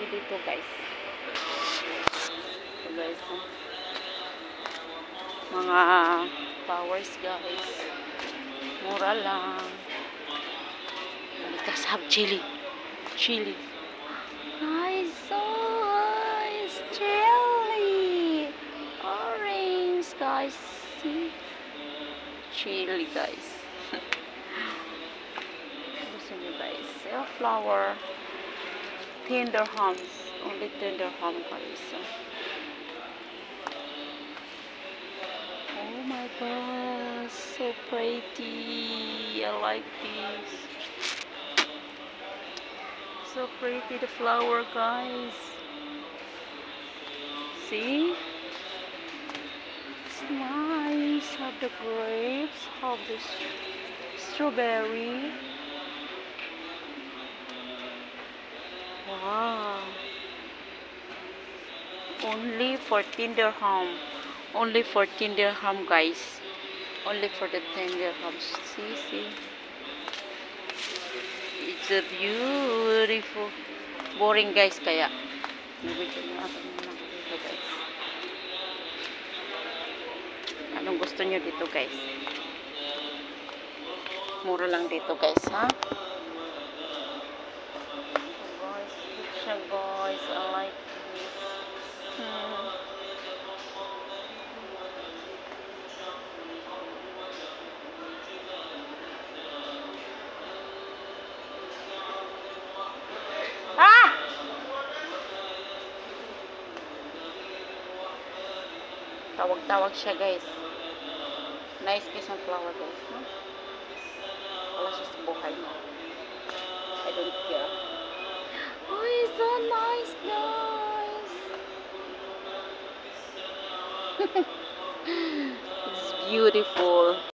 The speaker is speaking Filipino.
bili dito guys. Ito guys, mga flowers guys. Mura lang. Let's have chili. Chili. Guys, so nice. Chili. Orange guys. See? Chili guys. Listen you guys. Flower. Tender hams. Only tender ham guys. Oh my gosh, so pretty. I like this. So pretty the flower guys. See? It's nice. Have the grapes, have the strawberry. Wow. Only 14 dirham. Only 14 dirham guys. Only for the 10 dirhams. See. It's a beautiful. Boring guys kaya. Guys. Anong gusto nyo dito guys? Mura lang dito guys ha. Guys, I like this. Tawag-tawag siya guys. Nice kiss ang flower guys. No? Wala siya sa buhay mo. I don't care. Oh, it's so nice guys. It's beautiful.